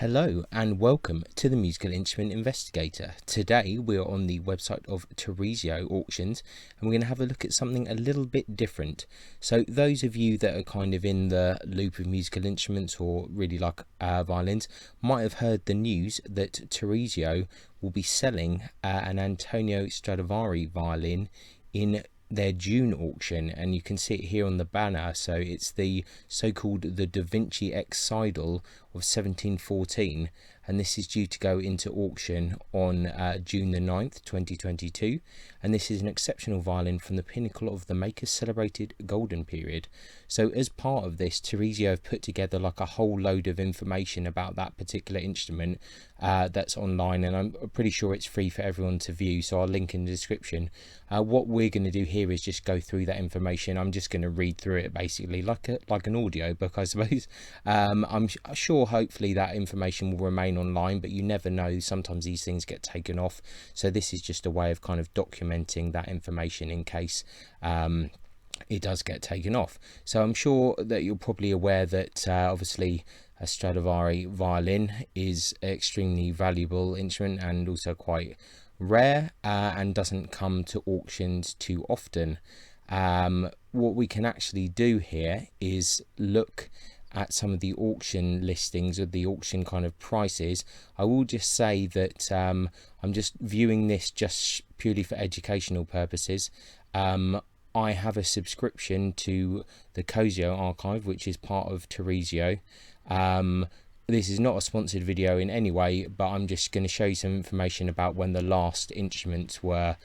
Hello and welcome to the Musical Instrument Investigator. Today we're on the website of Tarisio Auctions and we're going to have a look at something a little bit different. So those of you that are kind of in the loop of musical instruments or really like violins might have heard the news that Tarisio will be selling an Antonio Stradivari violin in their June auction, and you can see it here on the banner. So it's the so-called the Vinci ex-Seidel of 1714, and this is due to go into auction on June the 9th 2022, and this is an exceptional violin from the pinnacle of the maker's celebrated golden period. So as part of this, Tarisio have put together like a whole load of information about that particular instrument that's online, and I'm pretty sure it's free for everyone to view, so I'll link in the description. What we're going to do here is just go through that information. I'm just going to read through it basically like an audio book, I suppose. I'm sure hopefully that information will remain online, but you never know, sometimes these things get taken off, so this is just a way of kind of documenting that information in case it does get taken off. So I'm sure that you're probably aware that obviously a Stradivari violin is an extremely valuable instrument and also quite rare and doesn't come to auctions too often. What we can actually do here is look at some of the auction listings or the auction kind of prices. I will just say that I'm just viewing this just purely for educational purposes. I have a subscription to the Cosio archive, which is part of Tarisio. This is not a sponsored video in any way, but I'm just going to show you some information about when the last instruments were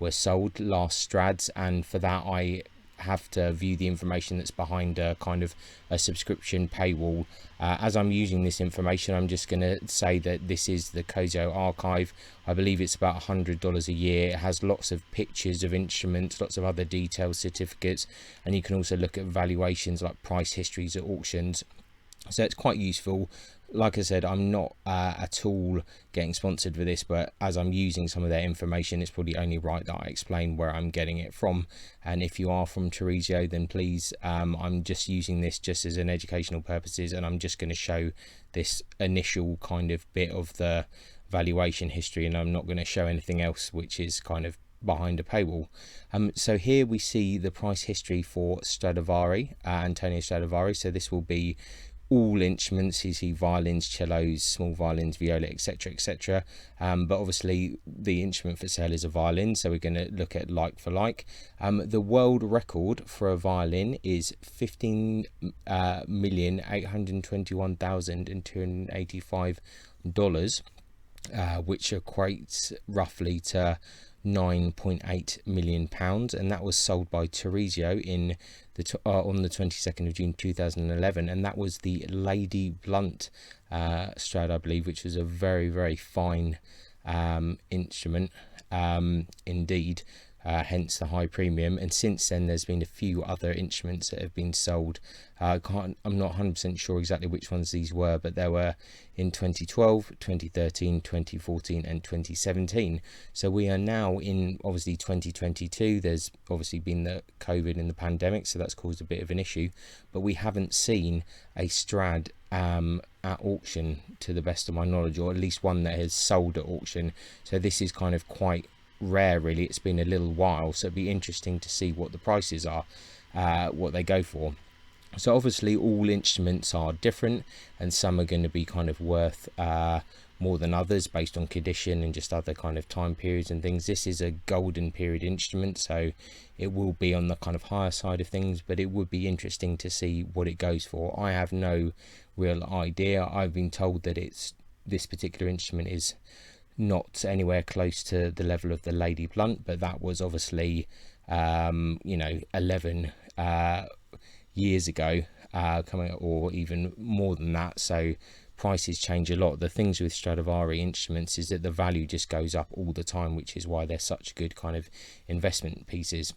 sold, last Strads, and for that I have to view the information that's behind a kind of a subscription paywall. As I'm using this information, I'm just going to say that this is the Cosio archive. I believe it's about $100 a year. It has lots of pictures of instruments, lots of other details, certificates, and you can also look at valuations like price histories at auctions. So it's quite useful. Like I said, I'm not at all getting sponsored for this, but as I'm using some of their information, it's probably only right that I explain where I'm getting it from. And if you are from Tarisio, then please, I'm just using this just as an educational purposes, and I'm just going to show this initial kind of bit of the valuation history, and I'm not going to show anything else which is kind of behind a paywall. So here we see the price history for Stradivari, Antonio Stradivari. So this will be all instruments. You see violins, cellos, small violins, viola, etc, etc. But obviously the instrument for sale is a violin, so we're going to look at like for like. The world record for a violin is $15,821,285, which equates roughly to £9.8 million, and that was sold by Tarisio in on the 22nd of June 2011, and that was the Lady Blunt Strad, I believe, which was a very, very fine instrument indeed, hence the high premium. And since then there's been a few other instruments that have been sold. I'm not 100% sure exactly which ones these were, but there were in 2012, 2013, 2014 and 2017. So we are now in obviously 2022. There's obviously been the COVID and the pandemic, so that's caused a bit of an issue, but we haven't seen a Strad at auction to the best of my knowledge, or at least one that has sold at auction. So this is kind of quite rare really. It's been a little while, so it'd be interesting to see what the prices are, what they go for. So obviously all instruments are different, and some are going to be kind of worth more than others based on condition and just other kind of time periods and things. This is a golden period instrument, so it will be on the kind of higher side of things, but it would be interesting to see what it goes for. I have no real idea. I've been told that this particular instrument is not anywhere close to the level of the Lady Blunt, but that was obviously 11 years ago, coming, or even more than that, so prices change a lot. The things with Stradivari instruments is that the value just goes up all the time, which is why they're such good kind of investment pieces.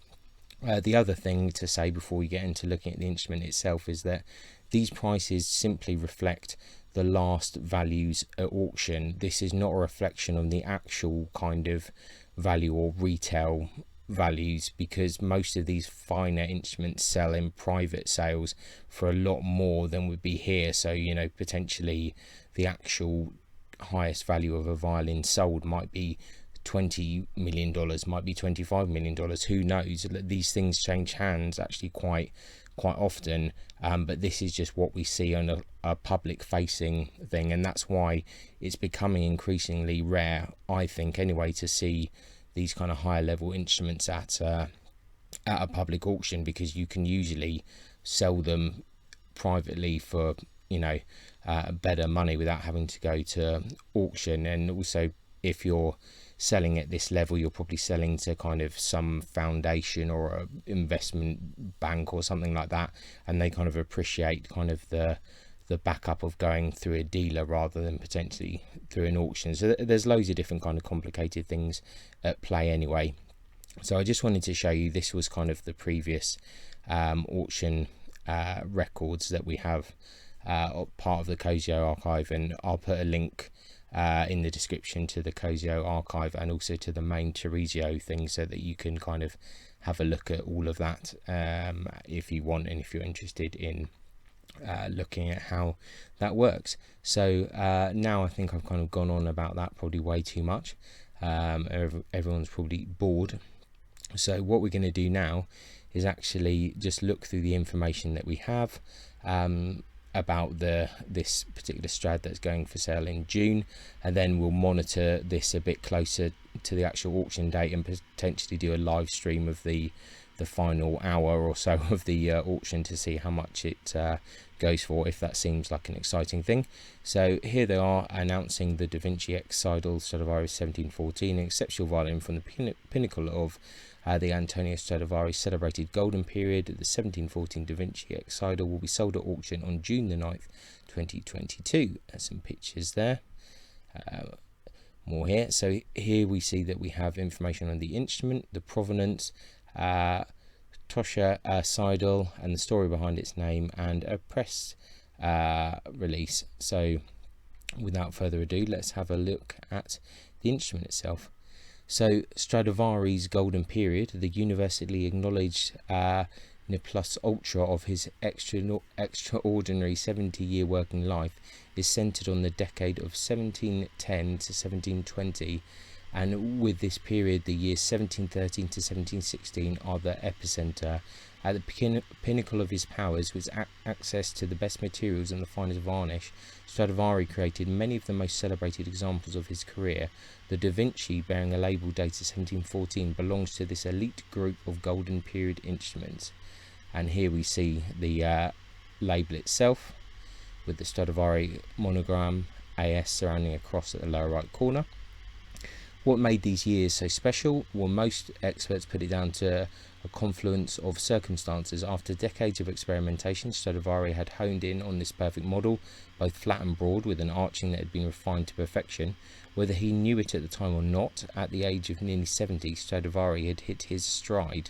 The other thing to say before we get into looking at the instrument itself is that these prices simply reflect the last values at auction. This is not a reflection on the actual kind of value or retail values, because most of these finer instruments sell in private sales for a lot more than would be here. So, you know, potentially the actual highest value of a violin sold might be $20 million, might be $25 million, who knows. These things change hands actually quite often, but this is just what we see on a public facing thing, and that's why it's becoming increasingly rare, I think anyway, to see these kind of higher level instruments at a public auction, because you can usually sell them privately for, you know, better money without having to go to auction. And also, if you're selling at this level, you're probably selling to kind of some foundation or a investment bank or something like that, and they kind of appreciate kind of the backup of going through a dealer rather than potentially through an auction. So there's loads of different kind of complicated things at play anyway. So I just wanted to show you, this was kind of the previous auction records that we have part of the Cosio archive, and I'll put a link in the description to the Cosio archive and also to the main Tarisio thing, so that you can kind of have a look at all of that if you want, and if you're interested in looking at how that works. So now I think I've kind of gone on about that probably way too much. Everyone's probably bored. So what we're going to do now is actually just look through the information that we have about this particular Strad that's going for sale in June, and then we'll monitor this a bit closer to the actual auction date and potentially do a live stream of the final hour or so of the auction to see how much it goes for, if that seems like an exciting thing. So here they are announcing the Da Vinci ex-Seidel Stradivari 1714, an exceptional violin from the pinnacle of the Antonio Stradivari celebrated golden period. The 1714 Da Vinci ex-Seidel will be sold at auction on June the 9th, 2022. There's some pictures there. More here. So here we see that we have information on the instrument, the provenance, Tosha Seidel, and the story behind its name, and a press release. So without further ado, let's have a look at the instrument itself. So Stradivari's golden period, the universally acknowledged ne plus ultra of his extraordinary 70-year working life, is centered on the decade of 1710 to 1720, and with this period the years 1713 to 1716 are the epicenter. At the pinnacle of his powers, with access to the best materials and the finest varnish, Stradivari created many of the most celebrated examples of his career. The Da Vinci, bearing a label dated 1714, belongs to this elite group of golden period instruments. And here we see the label itself with the Stradivari monogram AS surrounding a cross at the lower right corner. What made these years so special? Well, most experts put it down to a confluence of circumstances. After decades of experimentation, Stradivari had honed in on this perfect model, both flat and broad, with an arching that had been refined to perfection. Whether he knew it at the time or not, at the age of nearly 70, Stradivari had hit his stride.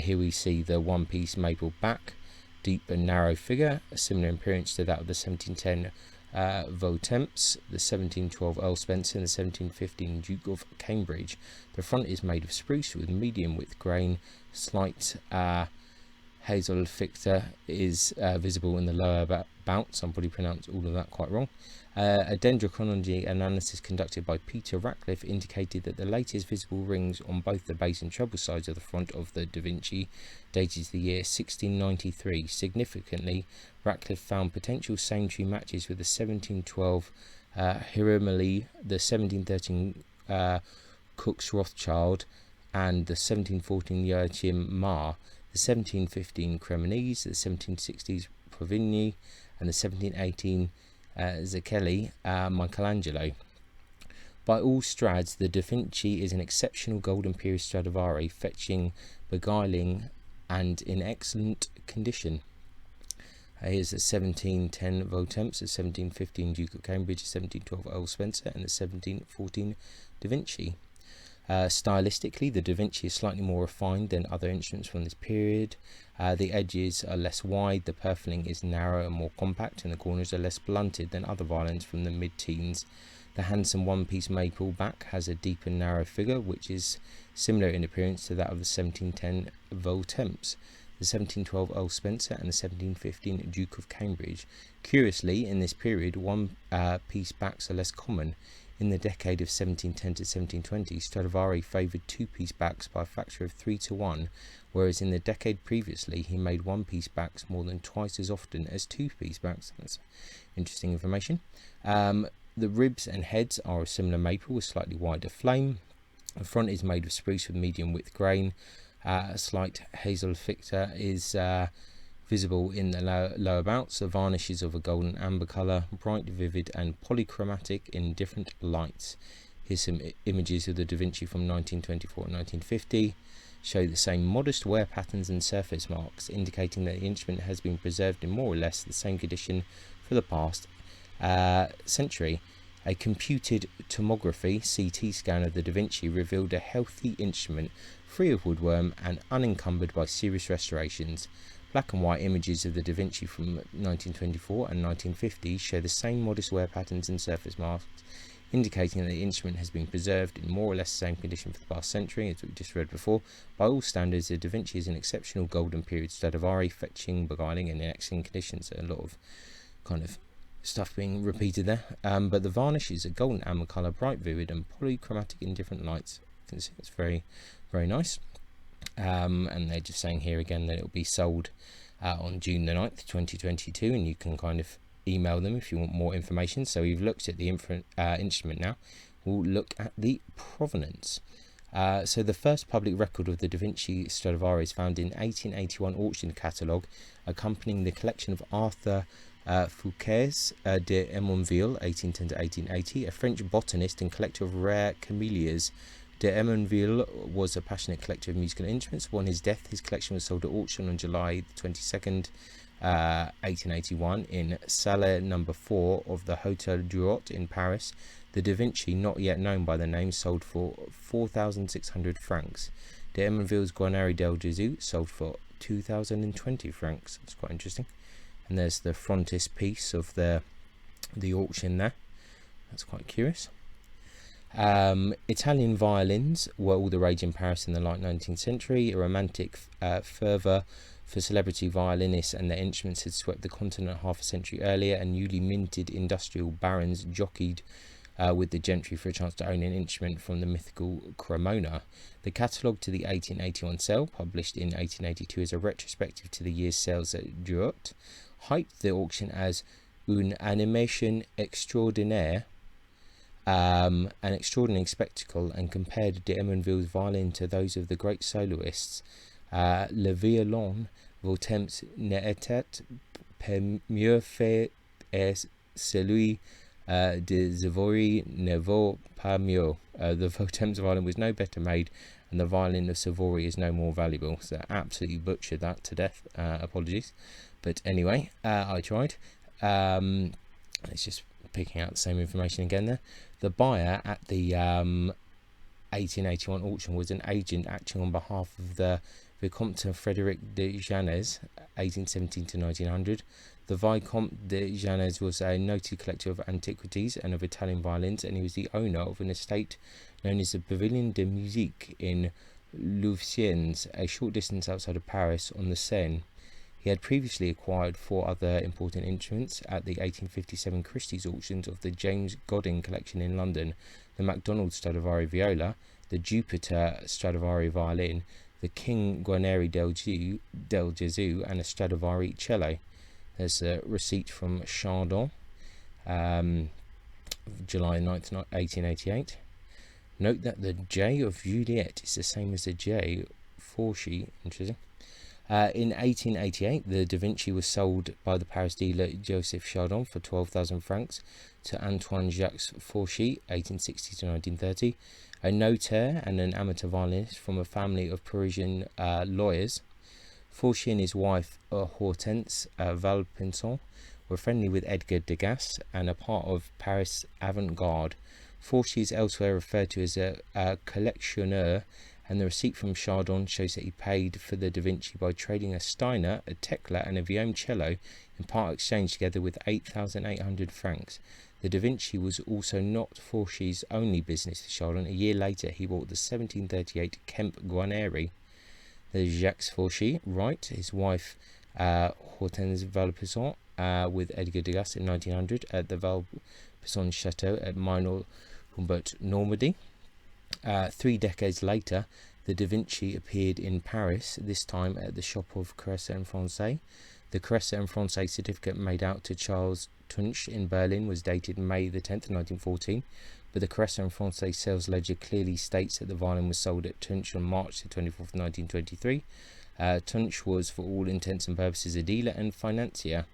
Here we see the one-piece maple back, deep and narrow figure, a similar appearance to that of the 1710 Votemps, the 1712 Earl Spencer, and the 1715 Duke of Cambridge. The front is made of spruce with medium width grain. Slight hazel ficta is visible in the lower bounce. I'm probably pronounced all of that quite wrong. A dendrochronology analysis conducted by Peter Ratcliffe indicated that the latest visible rings on both the bass and treble sides of the front of the Da Vinci dated to the year 1693. Significantly, Ratcliffe found potential same-tree matches with the 1712 Hiramali, the 1713 Cook's Rothschild, and the 1714 Joachim Marr, the 1715 Cremonese, the 1760s Provigny, and the 1718 Zacchelli Michelangelo. By all strads, the Da Vinci is an exceptional golden period Stradivari, fetching, beguiling, and in excellent condition. Here's the 1710 Votemps, the 1715 Duke of Cambridge, the 1712 Earl Spencer, and the 1714 Da Vinci. Stylistically, the Da Vinci is slightly more refined than other instruments from this period. The edges are less wide, the purfling is narrow and more compact, and the corners are less blunted than other violins from the mid-teens The handsome one-piece maple back has a deep and narrow figure, which is similar in appearance to that of the 1710 Voltemps, the 1712 Earl Spencer, and the 1715 Duke of Cambridge. Curiously, in this period, one-piece backs are less common. In the decade of 1710 to 1720, Stradivari favoured two-piece backs by a factor of 3 to 1, whereas in the decade previously he made one-piece backs more than twice as often as two-piece backs. That's interesting information. The ribs and heads are of similar maple with slightly wider flame. The front is made of spruce with medium width grain. A slight hazel ficta is visible in the lower bouts. The varnish is of a golden amber colour, bright, vivid and polychromatic in different lights. Here's some images of the Da Vinci from 1924 and 1950. Show the same modest wear patterns and surface marks, indicating that the instrument has been preserved in more or less the same condition for the past century. A computed tomography CT scan of the Da Vinci revealed a healthy instrument, free of woodworm and unencumbered by serious restorations. Black and white images of the Da Vinci from 1924 and 1950 show the same modest wear patterns and surface marks, indicating that the instrument has been preserved in more or less the same condition for the past century, as we just read before. By all standards, the Da Vinci is an exceptional golden period Stradivari, fetching, beguiling, and in excellent condition. So a lot of kind of stuff being repeated there. But the varnish is a golden amber colour, bright, vivid, and polychromatic in different lights. You can see it's very, very nice. And they're just saying here again that it will be sold on June the 9th, 2022, and you can kind of email them if you want more information. So we've looked at the instrument now. We'll look at the provenance. So the first public record of the Da Vinci Stradivari is found in 1881 auction catalogue accompanying the collection of Arthur Fouquet's de Emonville, 1810 to 1880, a French botanist and collector of rare camellias. De Emonville was a passionate collector of musical instruments. Upon his death, his collection was sold at auction on July 22nd, 1881 in Salle number 4 of the Hotel Drouot in Paris. The Da Vinci, not yet known by the name, sold for 4,600 francs. De Emonville's Guarneri del Gesù sold for 2,020 francs. That's quite interesting. And there's the frontispiece of the auction there. That's quite curious. Italian violins were all the rage in Paris in the late 19th century. A romantic fervour for celebrity violinists and their instruments had swept the continent half a century earlier, and newly minted industrial barons jockeyed with the gentry for a chance to own an instrument from the mythical Cremona. The catalogue to the 1881 sale, published in 1882 as a retrospective to the year's sales at Drouot, hyped the auction as une animation extraordinaire, an extraordinary spectacle, and compared de Emonville's violin to those of the great soloists. Le violon Voltemps n'était pas mieux fait et celui de Savory ne vaut pas mieux. The Voltemps violin was no better made, and the violin of Savory is no more valuable. So I absolutely butchered that to death. Apologies. But anyway, I tried. It's just picking out the same information again there. The buyer at the 1881 auction was an agent acting on behalf of the Vicomte Frédéric de Janez, 1817 to 1900. The Vicomte de Janez was a noted collector of antiquities and of Italian violins, and he was the owner of an estate known as the Pavillon de Musique in Louvciennes, a short distance outside of Paris on the Seine. He had previously acquired 4 other important instruments at the 1857 Christie's auctions of the James Godin collection in London: the MacDonald Stradivari viola, the Jupiter Stradivari violin, the King Guarneri del Gesù, and a Stradivari cello. There's a receipt from Chardon, July 9th, 1888. Note that the J of Juliet is the same as the J for she. Interesting. In 1888, the Da Vinci was sold by the Paris dealer Joseph Chardon for 12,000 francs to Antoine Jacques Fourchy, 1860 to 1930, a notaire and an amateur violinist from a family of Parisian lawyers. Fourchy and his wife Hortense Valpinson were friendly with Edgar Degas and a part of Paris avant-garde. Fourchy is elsewhere referred to as a collectionneur, and the receipt from Chardon shows that he paid for the Da Vinci by trading a Steiner, a Tekla, and a violoncello in part exchange together with 8,800 francs. The Da Vinci was also not Forsch's only business to Charlon. A year later, he bought the 1738 Kemp Guarneri. There's Jacques Forchy, right, his wife Hortense Valpesson, with Edgar Degas in 1900 at the Valpesson Chateau at Minor Humbert, Normandy. 3 decades later, the Da Vinci appeared in Paris, this time at the shop of Caresse and Francais. The Caresse and Francais certificate made out to Charles Tunch in Berlin was dated May the 10th, 1914, but the Caresse and Francais sales ledger clearly states that the violin was sold at Tunch on March the 24th, 1923. Tunch was, for all intents and purposes, a dealer and financier.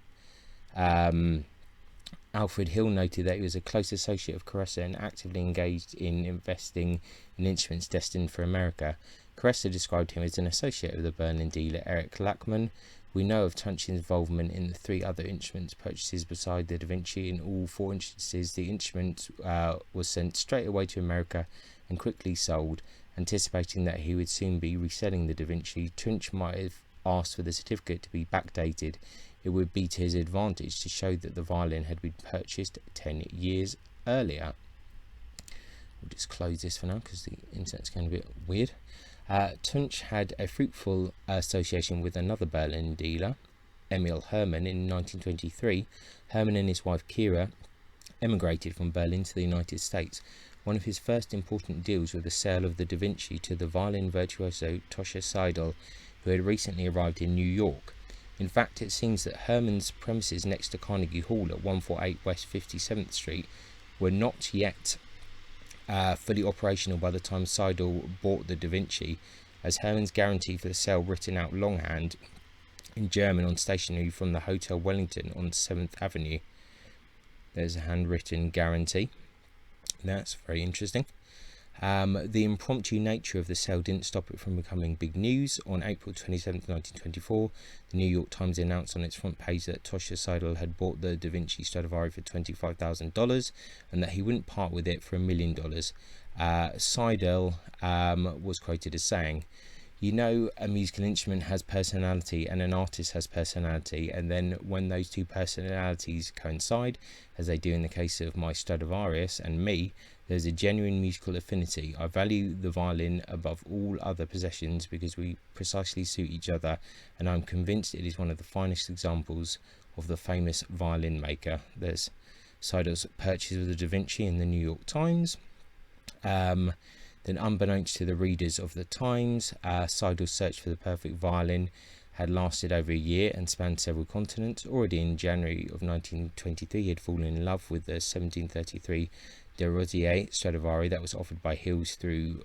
Alfred Hill noted that he was a close associate of Caresse and actively engaged in investing in instruments destined for America. Caresse described him as an associate of the Berlin dealer Erich Lachmann. We know of Tunch's involvement in the 3 other instruments purchases beside the Da Vinci. In all 4 instances, the instrument was sent straight away to America and quickly sold. Anticipating that he would soon be reselling the Da Vinci, Tunch might have asked for the certificate to be backdated. It would be to his advantage to show that the violin had been purchased 10 years earlier. We'll just close this for now because the internet's getting a bit weird. Tunch had a fruitful association with another Berlin dealer, Emil Hermann, in 1923. Hermann and his wife Kira emigrated from Berlin to the United States. One of his first important deals was the sale of the Da Vinci to the violin virtuoso ex-Seidel, who had recently arrived in New York. In fact, it seems that Hermann's premises next to Carnegie Hall at 148 West 57th Street were not yet fully operational by the time Seidel bought the Da Vinci, as Hermann's guarantee for the sale, written out longhand in German on stationery from the Hotel Wellington on 7th Avenue. There's a handwritten guarantee. That's very interesting. The impromptu nature of the sale didn't stop it from becoming big news. On April 27, 1924, the New York Times announced on its front page that Seidel had bought the Da Vinci Stradivari for $25,000 and that he wouldn't part with it for $1 million. Seidel was quoted as saying, "You know, a musical instrument has personality and an artist has personality, and then when those 2 personalities coincide, as they do in the case of my Stradivarius and me, there's a genuine musical affinity. I value the violin above all other possessions because we precisely suit each other, and I'm convinced it is one of the finest examples of the famous violin maker." There's Seidel's purchase of the Da Vinci in the New York Times. Then, unbeknownst to the readers of the Times, Seidel's search for the perfect violin had lasted over a year and spanned several continents. Already in January of 1923, he had fallen in love with the 1733 de Rosier Stradivari that was offered by Hills through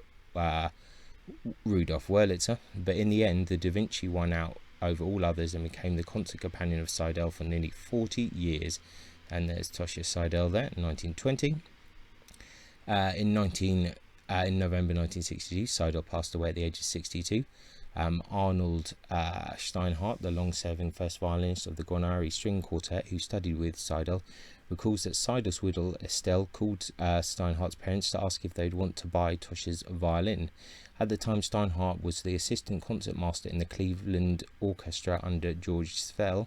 Rudolf Wurlitzer. But in the end, the Da Vinci won out over all others and became the constant companion of Seidel for nearly 40 years. And there's Tosca Seidel there in 1920. In November 1962, Seidel passed away at the age of 62. Arnold Steinhardt, the long-serving first violinist of the Guarneri String Quartet, who studied with Seidel, recalls that Seidel's widow Estelle called Steinhardt's parents to ask if they'd want to buy Tosca's violin. At the time, Steinhardt was the assistant concertmaster in the Cleveland Orchestra under George Svell,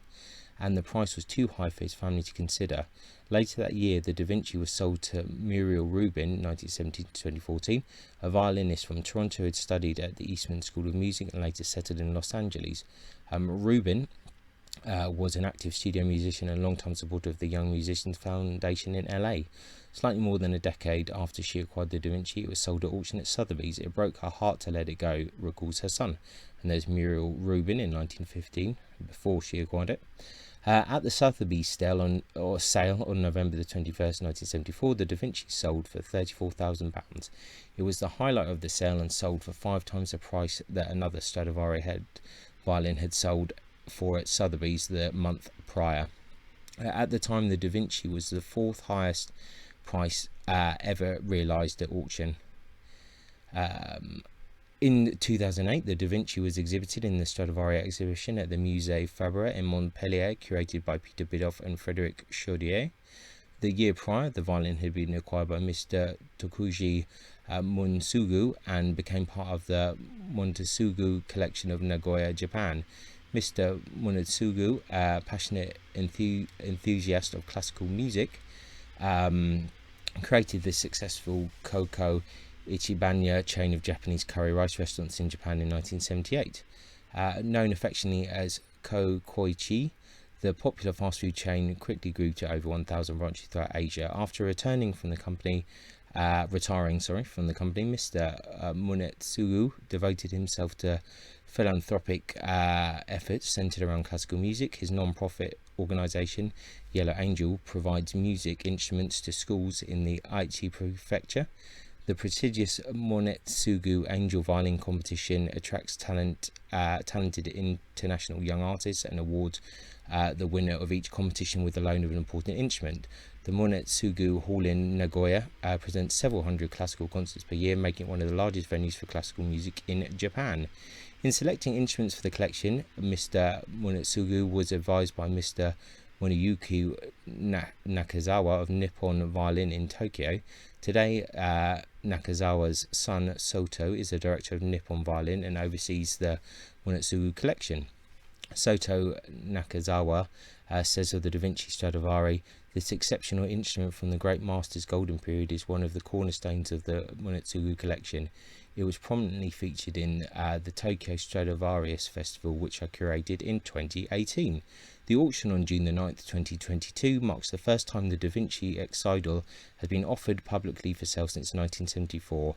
and the price was too high for his family to consider. Later that year, the Da Vinci was sold to Muriel Rubin, 1917 to 2014, a violinist from Toronto who had studied at the Eastman School of Music and later settled in Los Angeles. Rubin was an active studio musician and long-time supporter of the Young Musicians Foundation in LA. Slightly more than a decade after she acquired the Da Vinci, it was sold at auction at Sotheby's. It broke her heart to let it go, recalls her son. And there's Muriel Rubin in 1915, before she acquired it. At the Sotheby's sale on November the 21st, 1974, the Da Vinci sold for £34,000. It was the highlight of the sale and sold for 5 times the price that another Stradivari violin had sold for at Sotheby's the month prior. At the time, the Da Vinci was the 4th highest price ever realised at auction. In 2008, the Da Vinci was exhibited in the Stradivari exhibition at the Musée Fabre in Montpellier, curated by Peter Bidoff and Frédéric Chaudier. The year prior, the violin had been acquired by Mr. Tokuji Monsugu and became part of the Montesugu collection of Nagoya, Japan. Mr. Monetsugu, a passionate enthusiast of classical music, created the successful Koko Ichibanya chain of Japanese curry rice restaurants in Japan in 1978. Known affectionately as Kokoichi, the popular fast food chain quickly grew to over 1,000 branches throughout Asia. After retiring from the company, Mr. Munetsugu devoted himself to philanthropic efforts centered around classical music. His non-profit organization, Yellow Angel, provides music instruments to schools in the Aichi prefecture. The prestigious Monetsugu Angel Violin competition attracts talented international young artists and awards the winner of each competition with the loan of an important instrument. The Monetsugu Hall in Nagoya presents several hundred classical concerts per year, making it one of the largest venues for classical music in Japan. In selecting instruments for the collection, Mr. Monetsugu was advised by Mr. Moneyuki Nakazawa of Nippon Violin in Tokyo. Today, Nakazawa's son Soto is the director of Nippon Violin and oversees the Monetsugu collection. Soto Nakazawa says of the Da Vinci Stradivari, "This exceptional instrument from the great master's golden period is one of the cornerstones of the Monetsugu collection. It was prominently featured in the Tokyo Stradivarius Festival, which I curated in 2018. The auction on June the 9th, 2022 marks the first time the Da Vinci ex-Seidel has been offered publicly for sale since 1974.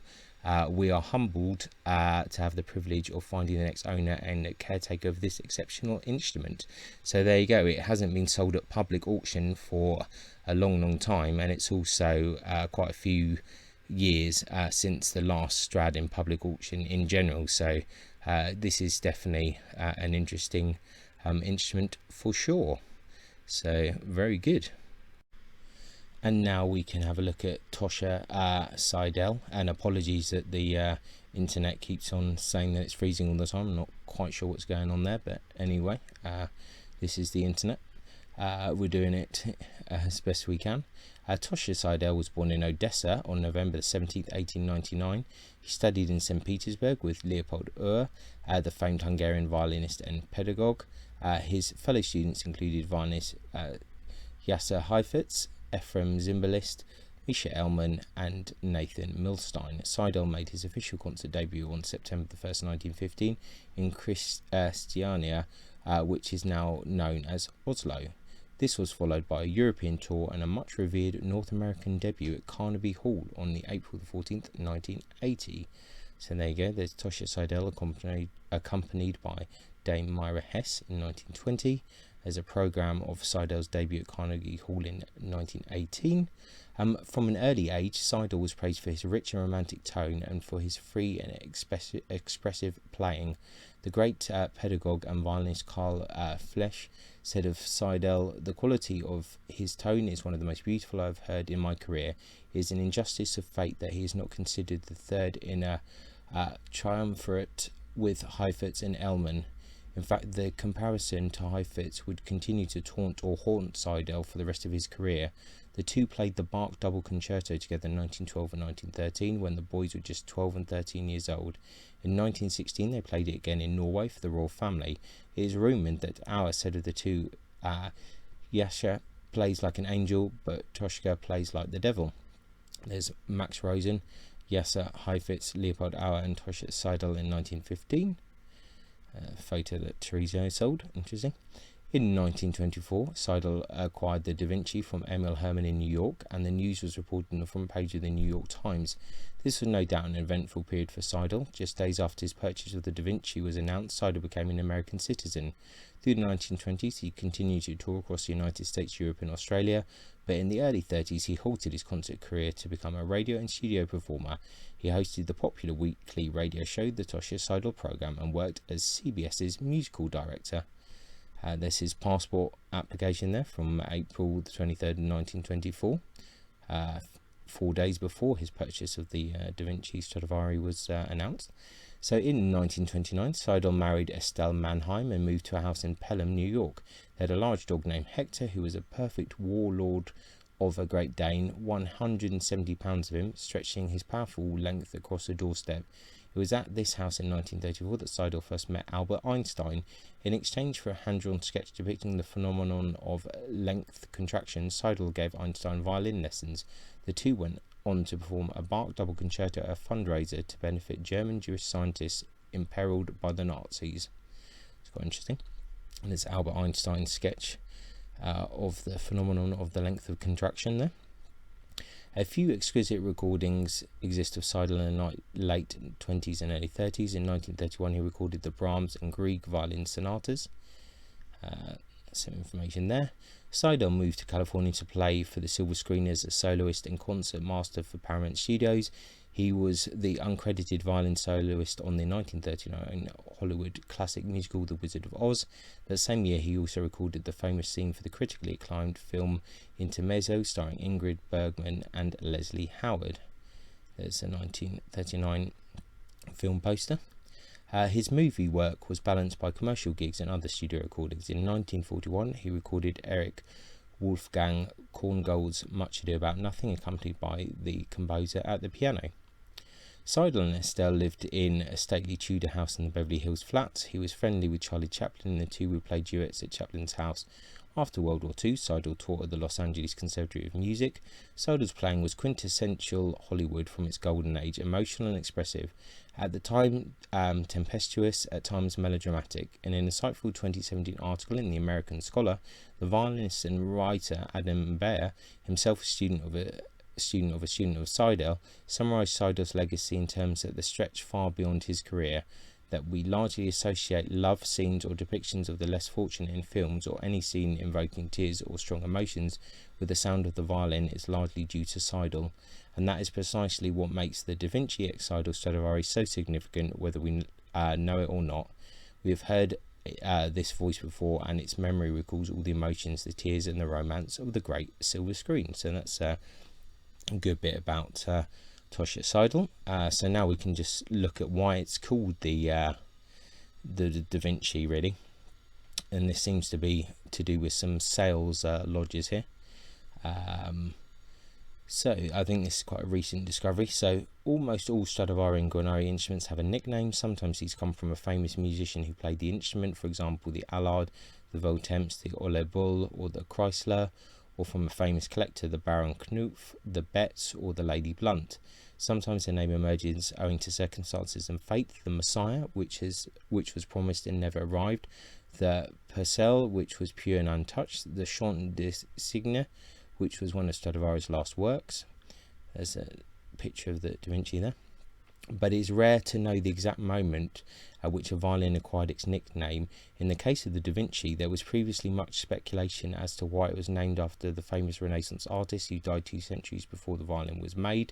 We are humbled to have the privilege of finding the next owner and caretaker of this exceptional instrument." So there you go. It hasn't been sold at public auction for a long time, and it's also quite a few years since the last Strad in public auction in general. So this is definitely an interesting instrument for sure. So very good. And now we can have a look at Tarisio Seidel, and apologies that the internet keeps on saying that it's freezing all the time. I'm not quite sure what's going on there, but anyway, this is the internet. We're doing it as best we can. Tarisio Seidel was born in Odessa on November 17th, 1899. He studied in St. Petersburg with Leopold Auer, the famed Hungarian violinist and pedagogue. His fellow students included violinist Yasser Heifetz, Ephraim Zimbalist, Misha Elman, and Nathan Milstein. Seidel made his official concert debut on September 1st, 1915 in Christiania, which is now known as Oslo. This was followed by a European tour and a much revered North American debut at Carnegie Hall on the April 14th, 1980. So there you go, there's Tarisio Seidel accompanied by Dame Myra Hess in 1920 as a program of Seidel's debut at Carnegie Hall in 1918. From an early age, Seidel was praised for his rich and romantic tone and for his free and expressive playing. The great pedagogue and violinist Carl Flesch said of Seidel, "The quality of his tone is one of the most beautiful I've heard in my career. It is an injustice of fate that he is not considered the third in a triumvirate with Heifetz and Elman. In fact, the comparison to Heifetz would continue to taunt or haunt Seidel for the rest of his career. The two played the Bach Double Concerto together in 1912 and 1913 when the boys were just 12 and 13 years old. In 1916 they played it again in Norway for the royal family. It is rumoured that Auer said of the two, Yasha plays like an angel, but Toshka plays like the devil." There's Max Rosen, Yasser Heifetz, Leopold Auer and Tarisio Seidel in 1915. Photo that Tarisio sold. Interesting. In 1924, Seidel acquired the Da Vinci from Emil Herrmann in New York, and the news was reported on the front page of the New York Times. This was no doubt an eventful period for Seidel. Just days after his purchase of the Da Vinci was announced, Seidel became an American citizen. Through the 1920s, he continued to tour across the United States, Europe and Australia, but in the early 30s he halted his concert career to become a radio and studio performer. He hosted the popular weekly radio show, the Tarisio Seidel Program, and worked as CBS's musical director. There's his passport application there from April the 23rd, 1924, 4 days before his purchase of the Da Vinci Stradivari was announced. So in 1929, Seidel married Estelle Mannheim and moved to a house in Pelham, New York. They had a large dog named Hector, who was a perfect warlord of a Great Dane, 170 pounds of him, stretching his powerful length across the doorstep. It It was at this house in 1934 that Seidel first met Albert Einstein. In exchange for a hand-drawn sketch depicting the phenomenon of length contraction, Seidel gave Einstein violin lessons. The two went on to perform a Bach double concerto at a fundraiser to benefit German Jewish scientists imperiled by the Nazis. It's quite interesting. And it's Albert Einstein's sketch of the phenomenon of the length of contraction there. A few exquisite recordings exist of Seidel in the late 20s and early 30s. In 1931 he recorded the Brahms and Grieg violin sonatas. Some information there. Seidel moved to California to play for the silver screen as a soloist and concert master for Paramount Studios. He was the uncredited violin soloist on the 1939 Hollywood classic musical The Wizard of Oz. That same year he also recorded the famous theme for the critically acclaimed film Intermezzo, starring Ingrid Bergman and Leslie Howard. There's a 1939 film poster. His movie work was balanced by commercial gigs and other studio recordings. In 1941 he recorded Eric Wolfgang Korngold's Much Ado About Nothing, accompanied by the composer at the piano. Seidel and Estelle lived in a stately Tudor house in the Beverly Hills flats. He was friendly with Charlie Chaplin, and the two would play duets at Chaplin's house. After World War II, Seidel taught at the Los Angeles Conservatory of Music. Seidel's playing was quintessential Hollywood from its golden age, emotional and expressive. At the time, tempestuous, at times melodramatic. In an insightful 2017 article in The American Scholar, the violinist and writer Adam Beyer, himself a student of Seidel, summarized Seidel's legacy in terms that stretch far beyond his career, that we largely associate love scenes or depictions of the less fortunate in films, or any scene invoking tears or strong emotions with the sound of the violin, is largely due to Seidel, and that is precisely what makes the Da Vinci ex-Seidel Stradivari so significant, whether we know it or not. We have heard this voice before, and its memory recalls all the emotions, the tears and the romance of the great silver screen. So that's a good bit about Tarisio Seidel. So now we can just look at why it's called the Da Vinci, really, and this seems to be to do with some sales lodges here. So I think this is quite a recent discovery. So almost all Stradivari and Guarneri instruments have a nickname. Sometimes these come from a famous musician who played the instrument, for example the Allard, the Voltemps, the Ole Bull or the Chrysler, or from a famous collector, the Baron Knupf, the Betz or the Lady Blunt. Sometimes the name emerges owing to circumstances and fate. The Messiah, which was promised and never arrived. The Purcell, which was pure and untouched. The Chant de Cygne, which was one of Stradivari's last works. There's a picture of the Da Vinci there. But it's rare to know the exact moment at which a violin acquired its nickname. In the case of the Da Vinci, there was previously much speculation as to why it was named after the famous Renaissance artist who died 2 centuries before the violin was made.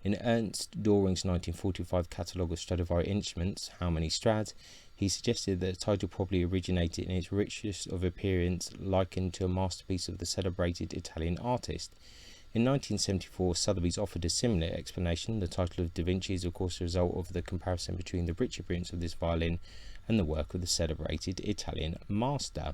In Ernst Doring's 1945 catalogue of Stradivari instruments, How Many Strads, he suggested that the title probably originated in its richness of appearance, likened to a masterpiece of the celebrated Italian artist. In 1974, Sotheby's offered a similar explanation. The title of Da Vinci is of course a result of the comparison between the rich appearance of this violin and the work of the celebrated Italian master.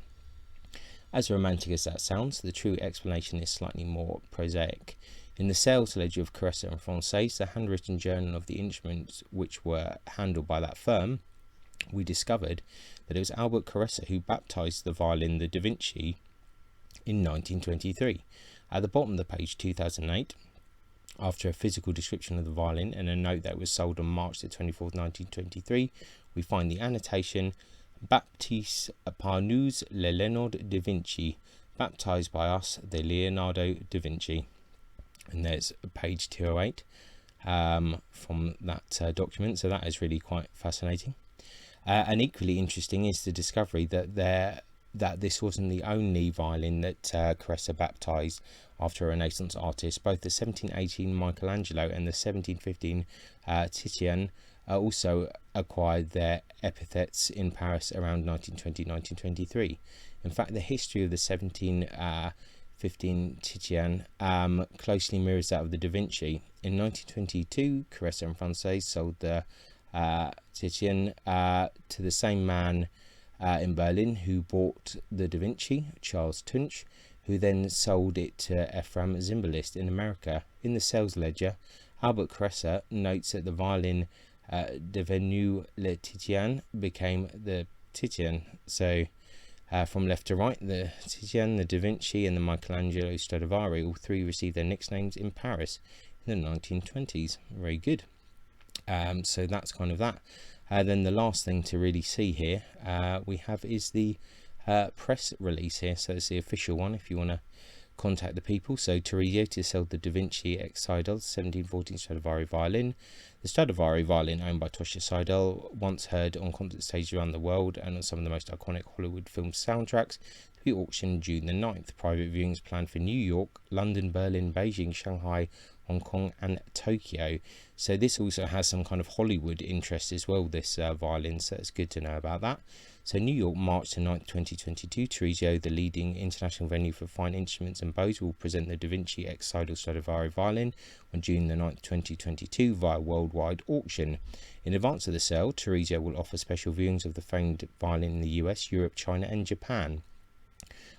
As romantic as that sounds, the true explanation is slightly more prosaic. In the sales ledger of Caressa and Française, the handwritten journal of the instruments which were handled by that firm, we discovered that it was Albert Caressa who baptized the violin the Da Vinci in 1923. At the bottom of the page, 2008, after a physical description of the violin and a note that it was sold on March the 24th, 1923, we find the annotation, Baptiste par nous le Leonardo da Vinci, baptized by us the Leonardo da Vinci. And there's page 208 from that document, so that is really quite fascinating. And equally interesting is the discovery that this wasn't the only violin that Caressa baptized after a Renaissance artist. Both the 1718 Michelangelo and the 1715 Titian also acquired their epithets in Paris around 1920-1923. In fact, the history of the 1715 Titian closely mirrors that of the Da Vinci. In 1922, Caressa and Française sold the Titian to the same man in Berlin who bought the Da Vinci, Charles Tunch, who then sold it to Ephraim Zimbalist in America. In the sales ledger, Albert Caressa notes that the violin devenu le Titian, became the Titian. So from left to right, the Titian, the Da Vinci, and the Michelangelo Stradivari, all three received their nicknames in Paris in the 1920s. Very good. So that's kind of that. Then the last thing to really see here we have is the press release here. So it's the official one if you want to contact the people. So Tarisio to sell the Da Vinci ex-Seidel 1714 Stradivari violin. The Stradivari violin, owned by Tarisio Seidel, once heard on concert stages around the world and on some of the most iconic Hollywood film soundtracks, to be auctioned June the 9th. Private viewings planned for New York, London, Berlin, Beijing, Shanghai, Hong Kong and Tokyo. So this also has some kind of Hollywood interest as well, this violin, so it's good to know about that. So New York, March the 9th, 2022, Tarisio, the leading international venue for fine instruments and bows, will present the Da Vinci ex-Seidel Stradivari violin on June the 9th, 2022 via worldwide auction. In advance of the sale, Tarisio will offer special viewings of the famed violin in the US, Europe, China and Japan.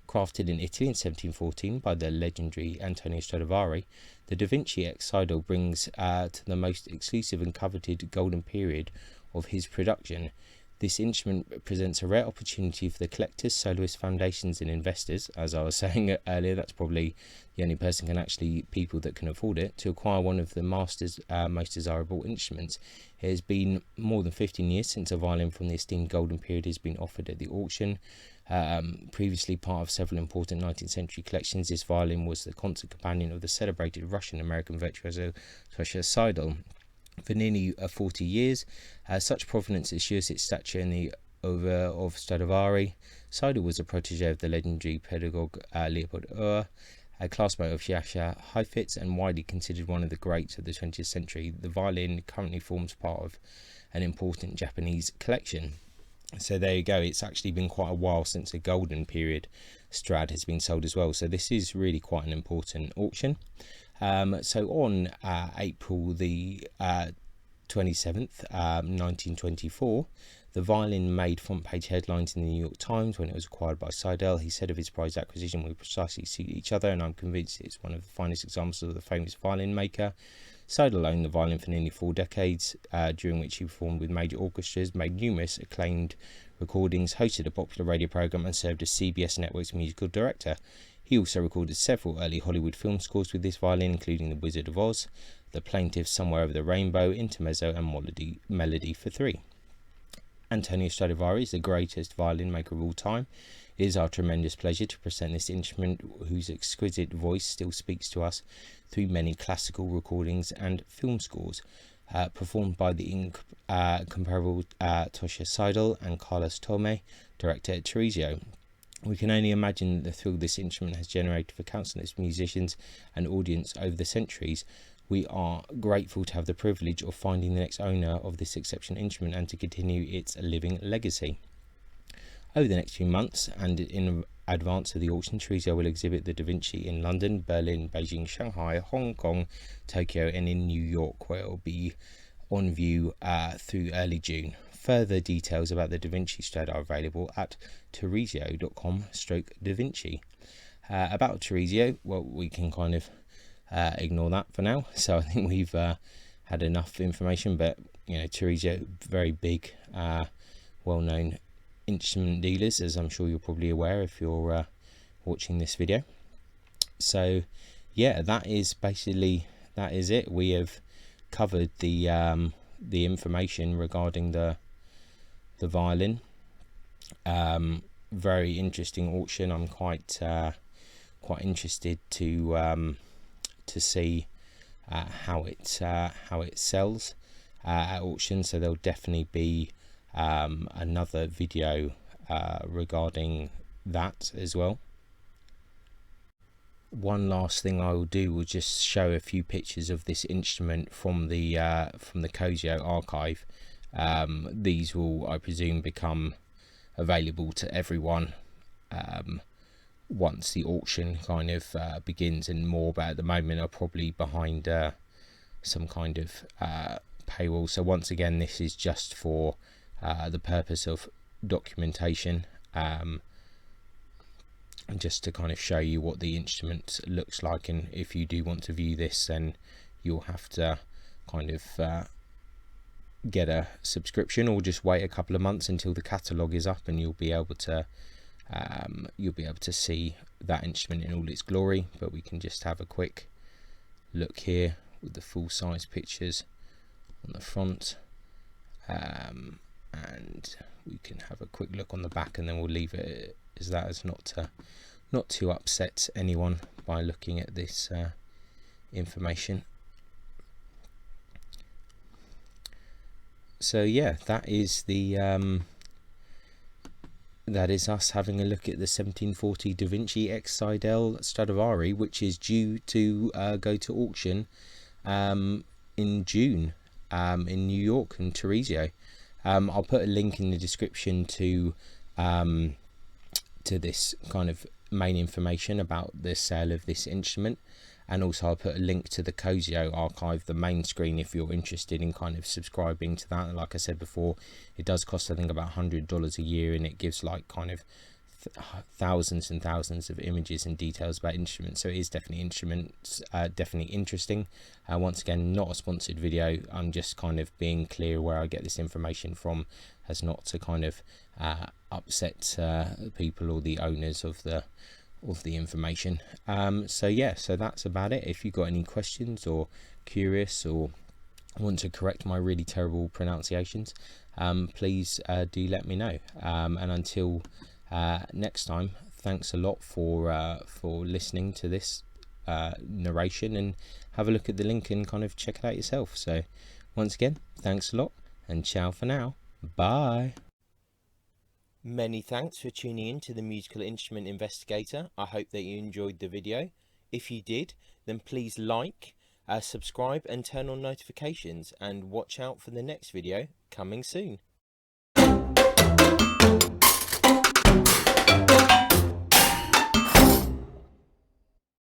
Crafted in Italy in 1714 by the legendary Antonio Stradivari, the Da Vinci ex-Seidel brings to the most exclusive and coveted golden period of his production. This instrument presents a rare opportunity for the collectors, soloists, foundations and investors. As I was saying earlier, that's probably the only people that can afford it, to acquire one of the master's most desirable instruments. It has been more than 15 years since a violin from the esteemed golden period has been offered at the auction. Previously part of several important 19th century collections, this violin was the constant companion of the celebrated Russian-American virtuoso Tarisio Seidel. For nearly 40 years, such provenance assures its stature in the oeuvre of Stradivari. Seidel was a protege of the legendary pedagogue Leopold Auer, a classmate of Jascha Heifetz, and widely considered one of the greats of the 20th century. The violin currently forms part of an important Japanese collection. So there you go, it's actually been quite a while since a golden period Strad has been sold as well, so this is really quite an important auction. So on April the 27th, 1924, the violin made front page headlines in the New York Times when it was acquired by Seidel. He said of his prized acquisition, "We precisely suit each other, and I'm convinced it's one of the finest examples of the famous violin maker." Seidel owned the violin for nearly 4 decades, during which he performed with major orchestras, made numerous acclaimed recordings, hosted a popular radio program, and served as CBS Network's musical director. He also recorded several early Hollywood film scores with this violin, including The Wizard of Oz, The Plaintiff, Somewhere Over the Rainbow, Intermezzo, and Melody for Three. Antonio Stradivari is the greatest violin maker of all time. It is our tremendous pleasure to present this instrument, whose exquisite voice still speaks to us through many classical recordings and film scores, performed by the incomparable Tarisio Seidel and Carlos Tome, director at Tarisio. We can only imagine the thrill this instrument has generated for countless musicians and audience over the centuries. We are grateful to have the privilege of finding the next owner of this exceptional instrument and to continue its living legacy. Over the next few months, and in advance of the auction, Tarisio will exhibit the Da Vinci in London, Berlin, Beijing, Shanghai, Hong Kong, Tokyo, and in New York, where it will be on view through early June. Further details about the Da Vinci Strad are available at tarisio.com/Da Vinci. About Tarisio, well, we can kind of ignore that for now. So I think we've had enough information, but you know, Tarisio, very big, well-known instrument dealers, as I'm sure you're probably aware if you're watching this video. So yeah, that is it. We have covered the information regarding the violin. Very interesting auction. I'm quite interested to see how it sells at auction. So there'll definitely be another video regarding that as well. One last thing I will do will just show a few pictures of this instrument from the Cosio archive. These will, I presume, become available to everyone once the auction kind of begins and more, but at the moment are probably behind some kind of paywall. So once again, this is just for the purpose of documentation, and just to kind of show you what the instrument looks like. And if you do want to view this, then you'll have to kind of get a subscription, or just wait a couple of months until the catalogue is up, and you'll be able to see that instrument in all its glory. But we can just have a quick look here with the full size pictures on the front, and we can have a quick look on the back, and then we'll leave it as that, as not to upset anyone by looking at this information. So yeah, that is us having a look at the 1740 Da Vinci ex-Seidel Stradavari, which is due to go to auction in June in New York and Tarisio. I'll put a link in the description to this kind of main information about the sale of this instrument, and also I'll put a link to the Cosio archive, the main screen, if you're interested in kind of subscribing to that. Like I said before, it does cost, I think, about $100 a year, and it gives like kind of thousands and thousands of images and details about instruments. So it is definitely definitely interesting. Once again, not a sponsored video. I'm just kind of being clear where I get this information from, as not to kind of upset people or the owners of the information. So yeah, so that's about it. If you've got any questions or curious or want to correct my really terrible pronunciations, please do let me know. And until next time, thanks a lot for listening to this narration, and have a look at the link and kind of check it out yourself. So once again, thanks a lot, and ciao for now. Bye. Many thanks for tuning in to the Musical Instrument Investigator. I hope that you enjoyed the video. If you did, then please like, subscribe and turn on notifications, and watch out for the next video coming soon.